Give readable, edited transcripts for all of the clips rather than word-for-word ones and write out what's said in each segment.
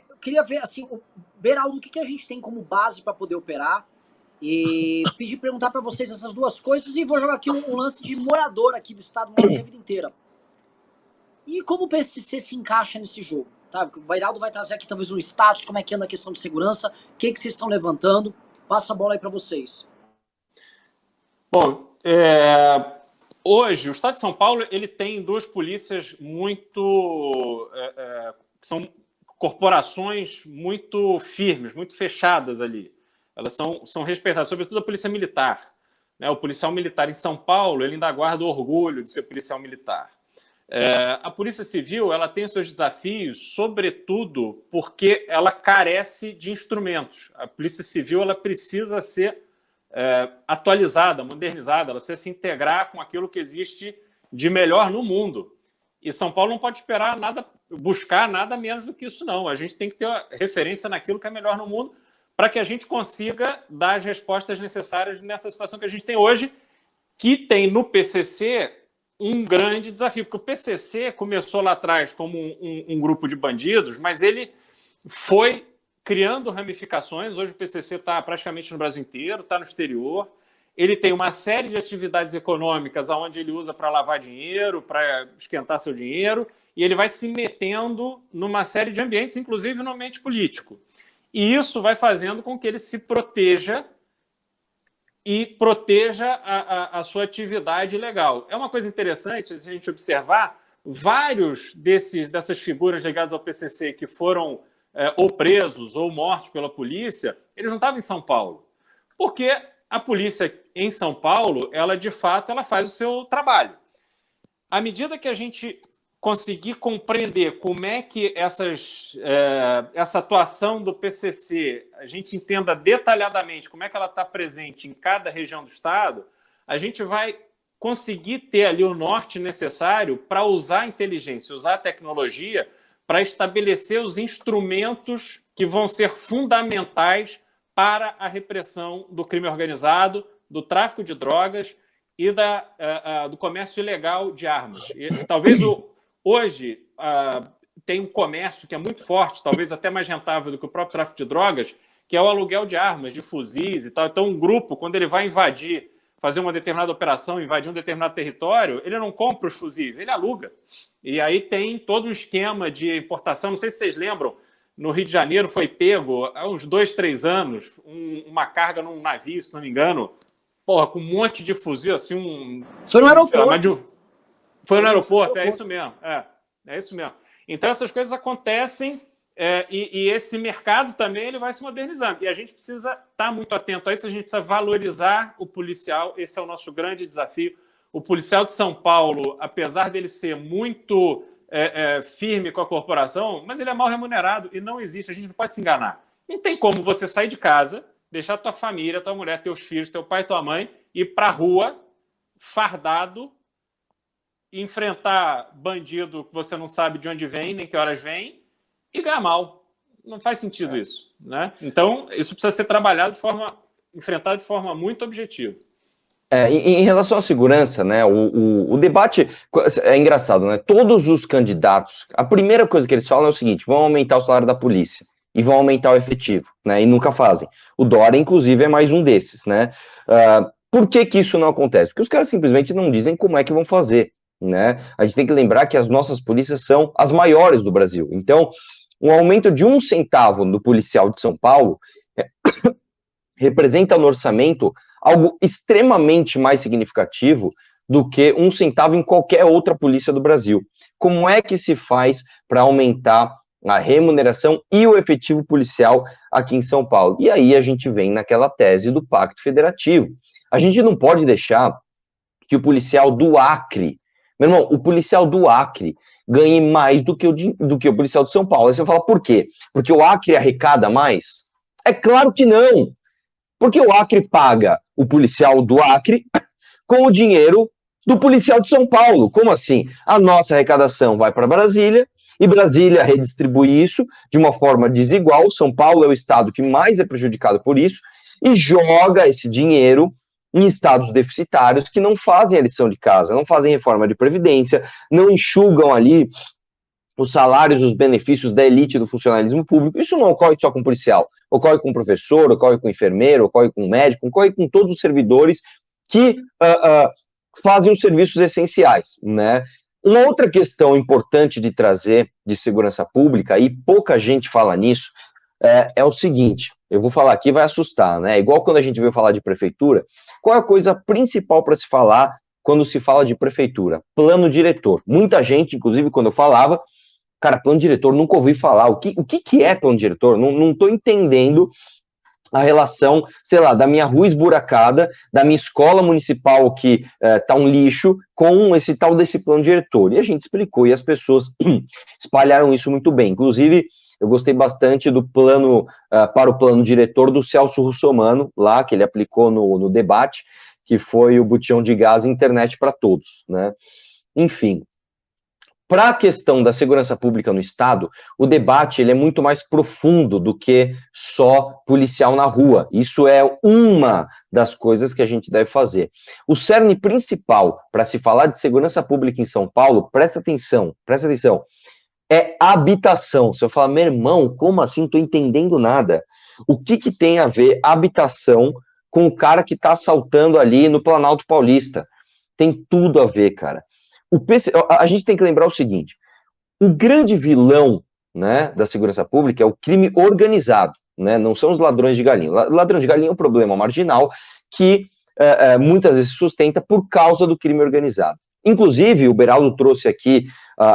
Eu queria ver, assim, Beraldo, o que a gente tem como base para poder operar? E pedir perguntar para vocês essas duas coisas e vou jogar aqui um lance de morador aqui do estado, moro minha vida inteira. E como o PCC se encaixa nesse jogo? Tá? O Beraldo vai trazer aqui talvez um status, como é que anda a questão de segurança, o que vocês estão levantando. Passo a bola aí para vocês. Bom, hoje o Estado de São Paulo ele tem duas polícias muito que são corporações muito firmes, muito fechadas ali. Elas são respeitadas, sobretudo a Polícia Militar. Né? O policial militar em São Paulo ele ainda guarda o orgulho de ser policial militar. A Polícia Civil ela tem os seus desafios, sobretudo porque ela carece de instrumentos. A Polícia Civil ela precisa ser atualizada, modernizada, ela precisa se integrar com aquilo que existe de melhor no mundo. E São Paulo não pode esperar nada, buscar nada menos do que isso, não. A gente tem que ter referência naquilo que é melhor no mundo para que a gente consiga dar as respostas necessárias nessa situação que a gente tem hoje, que tem no PCC um grande desafio, porque o PCC começou lá atrás como um grupo de bandidos, mas ele foi criando ramificações. Hoje o PCC está praticamente no Brasil inteiro, está no exterior. Ele tem uma série de atividades econômicas onde ele usa para lavar dinheiro, para esquentar seu dinheiro, e ele vai se metendo numa série de ambientes, inclusive no ambiente político. E isso vai fazendo com que ele se proteja e proteja a sua atividade legal. É uma coisa interessante se a gente observar, vários dessas figuras ligadas ao PCC que foram ou presos ou mortos pela polícia, eles não estavam em São Paulo. Porque a polícia em São Paulo, ela de fato ela faz o seu trabalho. À medida que a gente conseguir compreender como é que essa atuação do PCC, a gente entenda detalhadamente como é que ela está presente em cada região do Estado, a gente vai conseguir ter ali o norte necessário para usar a inteligência, usar a tecnologia para estabelecer os instrumentos que vão ser fundamentais para a repressão do crime organizado, do tráfico de drogas e do comércio ilegal de armas. E, talvez hoje tem um comércio que é muito forte, talvez até mais rentável do que o próprio tráfico de drogas, que é o aluguel de armas, de fuzis e tal. Então, um grupo, quando ele vai fazer uma determinada operação, invadir um determinado território, ele não compra os fuzis, ele aluga. E aí tem todo um esquema de importação. Não sei se vocês lembram, no Rio de Janeiro foi pego, há uns 2, 3 anos, uma carga num navio, se não me engano, com um monte de fuzil, assim, Foi no aeroporto. Foi no aeroporto, é isso mesmo. É isso mesmo. Então, essas coisas acontecem e esse mercado também ele vai se modernizando. E a gente precisa estar muito atento a isso, a gente precisa valorizar o policial, esse é o nosso grande desafio. O policial de São Paulo, apesar dele ser muito firme com a corporação, mas ele é mal remunerado e não existe, a gente não pode se enganar. Não tem como você sair de casa, deixar tua família, tua mulher, teus filhos, teu pai, tua mãe, ir para a rua, fardado, enfrentar bandido que você não sabe de onde vem, nem que horas vem, e ganhar mal. Não faz sentido isso, né? Então, isso precisa ser trabalhado enfrentado de forma muito objetiva. Em relação à segurança, né, o debate é engraçado, né? Todos os candidatos, a primeira coisa que eles falam é o seguinte: vão aumentar o salário da polícia e vão aumentar o efetivo, né? E nunca fazem. O Dória, inclusive, é mais um desses, né? Por que isso não acontece? Porque os caras simplesmente não dizem como é que vão fazer, né? A gente tem que lembrar que as nossas polícias são as maiores do Brasil. Então, um aumento de 1 centavo no policial de São Paulo representa no orçamento algo extremamente mais significativo do que 1 centavo em qualquer outra polícia do Brasil. Como é que se faz para aumentar a remuneração e o efetivo policial aqui em São Paulo? E aí a gente vem naquela tese do Pacto Federativo. A gente não pode deixar que o policial do Acre, meu irmão, o policial do Acre ganhe mais do que o policial de São Paulo. Aí você fala, por quê? Porque o Acre arrecada mais? É claro que não. Porque o Acre paga o policial do Acre com o dinheiro do policial de São Paulo. Como assim? A nossa arrecadação vai para Brasília e Brasília redistribui isso de uma forma desigual. São Paulo é o estado que mais é prejudicado por isso e joga esse dinheiro em estados deficitários que não fazem a lição de casa, não fazem reforma de previdência, não enxugam ali os salários, os benefícios da elite do funcionalismo público. Isso não ocorre só com policial, ocorre com professor, ocorre com enfermeiro, ocorre com médico, ocorre com todos os servidores que fazem os serviços essenciais, né? Uma outra questão importante de trazer de segurança pública, e pouca gente fala nisso, é o seguinte, eu vou falar aqui, vai assustar, né? Igual quando a gente veio falar de prefeitura, qual é a coisa principal para se falar quando se fala de prefeitura? Plano diretor. Muita gente, inclusive, quando eu falava, cara, plano diretor, nunca ouvi falar. O que é plano diretor? Não estou entendendo a relação, sei lá, da minha rua esburacada, da minha escola municipal que tá um lixo, com esse tal desse plano diretor. E a gente explicou, e as pessoas espalharam isso muito bem. Inclusive, eu gostei bastante do plano, para o plano diretor do Celso Russomano, lá, que ele aplicou no debate, que foi o botijão de gás e internet para todos, né? Enfim, para a questão da segurança pública no Estado, o debate ele é muito mais profundo do que só policial na rua. Isso é uma das coisas que a gente deve fazer. O cerne principal para se falar de segurança pública em São Paulo, presta atenção, é habitação. Se eu falar, meu irmão, como assim? Não estou entendendo nada. O que tem a ver habitação com o cara que está assaltando ali no Planalto Paulista? Tem tudo a ver, cara. A gente tem que lembrar o seguinte, o grande vilão, né, da segurança pública é o crime organizado, né, não são os ladrões de galinha. Ladrão de galinha é um problema marginal que muitas vezes se sustenta por causa do crime organizado. Inclusive, o Beraldo trouxe aqui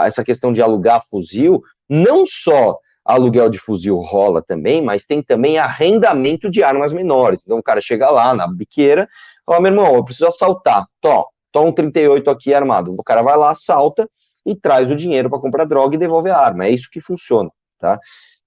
essa questão de alugar fuzil, não só aluguel de fuzil rola também, mas tem também arrendamento de armas menores. Então o cara chega lá na biqueira e fala, meu irmão, eu preciso assaltar, um 38 aqui armado. O cara vai lá, assalta e traz o dinheiro para comprar droga e devolve a arma. É isso que funciona, tá?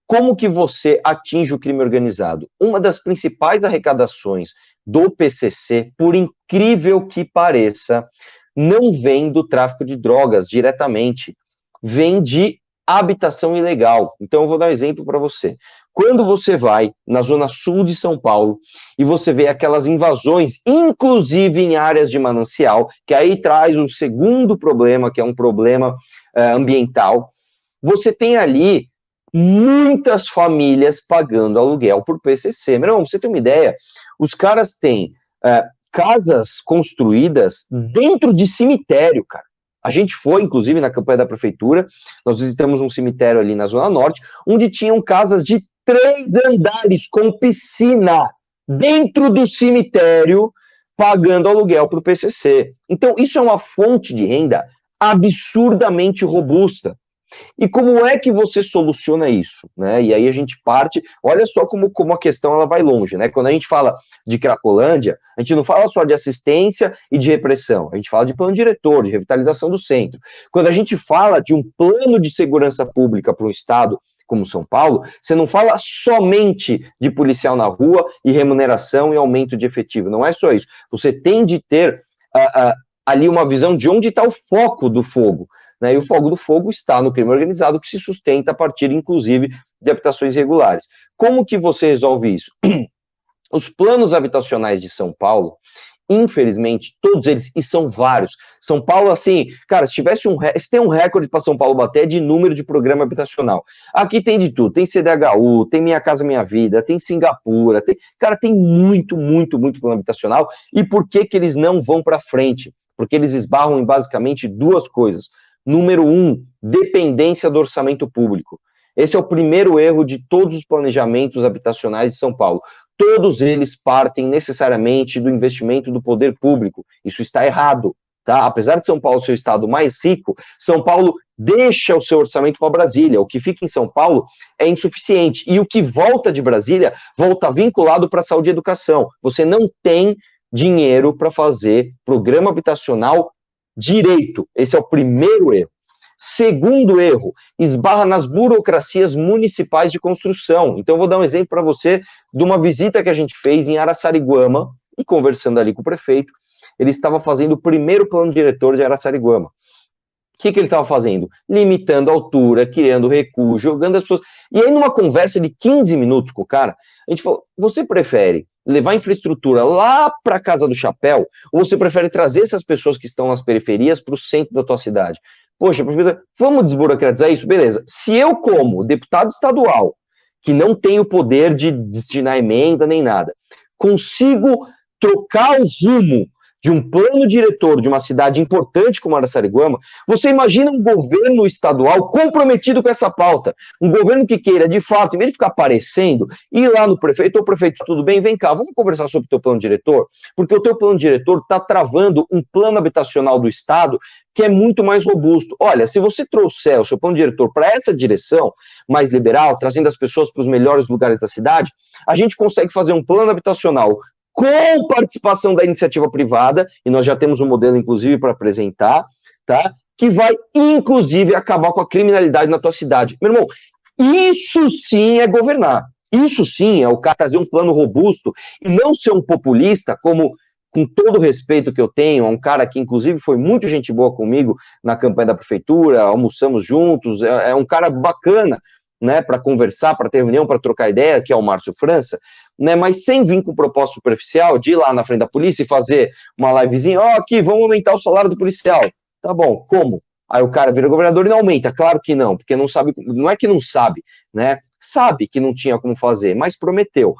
Como que você atinge o crime organizado? Uma das principais arrecadações do PCC, por incrível que pareça, não vem do tráfico de drogas diretamente, vem de habitação ilegal. Então eu vou dar um exemplo para você. Quando você vai na zona sul de São Paulo e você vê aquelas invasões, inclusive em áreas de manancial, que aí traz um segundo problema, que é um problema ambiental, você tem ali muitas famílias pagando aluguel por PCC. Meu irmão, pra você ter uma ideia, os caras têm casas construídas dentro de cemitério, cara. A gente foi, inclusive, na campanha da prefeitura, nós visitamos um cemitério ali na Zona Norte, onde tinham casas de 3 andares com piscina dentro do cemitério, pagando aluguel para o PCC. Então, isso é uma fonte de renda absurdamente robusta. E como é que você soluciona isso, né? E aí a gente parte, olha só como a questão ela vai longe, né? Quando a gente fala de Cracolândia, a gente não fala só de assistência e de repressão, a gente fala de plano diretor, de revitalização do centro. Quando a gente fala de um plano de segurança pública para um estado como São Paulo, você não fala somente de policial na rua e remuneração e aumento de efetivo, não é só isso. Você tem de ter ali uma visão de onde está o foco do fogo. Né, e o fogo do fogo está no crime organizado, que se sustenta a partir, inclusive, de habitações irregulares. Como que você resolve isso? Os planos habitacionais de São Paulo, infelizmente, todos eles, e são vários. São Paulo, assim, cara, se tem um recorde para São Paulo bater, é de número de programa habitacional. Aqui tem de tudo, tem CDHU, tem Minha Casa Minha Vida, tem Singapura, tem muito plano habitacional. E por que eles não vão para frente? Porque eles esbarram em basicamente 2 coisas. Número 1, dependência do orçamento público. Esse é o primeiro erro de todos os planejamentos habitacionais de São Paulo. Todos eles partem necessariamente do investimento do poder público. Isso está errado, tá? Apesar de São Paulo ser o estado mais rico, São Paulo deixa o seu orçamento para Brasília. O que fica em São Paulo é insuficiente. E o que volta de Brasília, volta vinculado para a saúde e educação. Você não tem dinheiro para fazer programa habitacional direito. Esse é o primeiro erro. Segundo erro, esbarra nas burocracias municipais de construção. Então, eu vou dar um exemplo para você de uma visita que a gente fez em Araçariguama, e conversando ali com o prefeito, ele estava fazendo o primeiro plano diretor de Araçariguama. O que ele estava fazendo? Limitando a altura, criando recuo, jogando as pessoas. E aí, numa conversa de 15 minutos com o cara, a gente falou, você prefere levar a infraestrutura lá para a Casa do Chapéu, ou você prefere trazer essas pessoas que estão nas periferias para o centro da tua cidade? Poxa, prefeito, vamos desburocratizar isso? Beleza. Se eu, como deputado estadual, que não tenho o poder de destinar emenda nem nada, consigo trocar o rumo de um plano diretor de uma cidade importante como Araçariguama, você imagina um governo estadual comprometido com essa pauta, um governo que queira, de fato, em vez de ficar aparecendo, ir lá no prefeito, ô prefeito, tudo bem, vem cá, vamos conversar sobre o teu plano diretor, porque o teu plano diretor está travando um plano habitacional do estado que é muito mais robusto. Olha, se você trouxer o seu plano diretor para essa direção mais liberal, trazendo as pessoas para os melhores lugares da cidade, a gente consegue fazer um plano habitacional com participação da iniciativa privada, e nós já temos um modelo, inclusive, para apresentar, tá? Que vai, inclusive, acabar com a criminalidade na tua cidade. Meu irmão, isso sim é governar. Isso sim é o cara trazer um plano robusto e não ser um populista, como, com todo o respeito que eu tenho, um cara que, inclusive, foi muito gente boa comigo na campanha da prefeitura, almoçamos juntos, é um cara bacana, né, para conversar, para ter reunião, para trocar ideia, que é o Márcio França, né, mas sem vir com propósito superficial de ir lá na frente da polícia e fazer uma livezinha, ó, aqui, vamos aumentar o salário do policial. Tá bom, como? Aí o cara vira governador e não aumenta, claro que não, porque não sabe, não é que não sabe, né, sabe que não tinha como fazer, mas prometeu.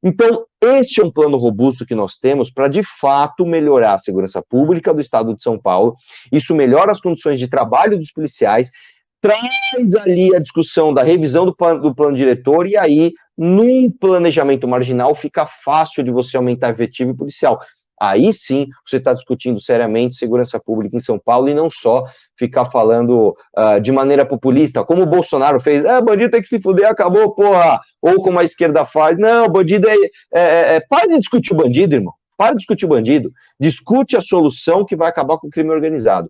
Então, este é um plano robusto que nós temos para, de fato, melhorar a segurança pública do estado de São Paulo, isso melhora as condições de trabalho dos policiais, traz ali a discussão da revisão do plano diretor, e aí, num planejamento marginal, fica fácil de você aumentar efetivo policial. Aí sim, você está discutindo seriamente segurança pública em São Paulo, e não só ficar falando de maneira populista, como o Bolsonaro fez, bandido tem que se fuder, acabou, porra, ou como a esquerda faz, não, bandido para de discutir o bandido, irmão, para de discutir o bandido, discute a solução que vai acabar com o crime organizado.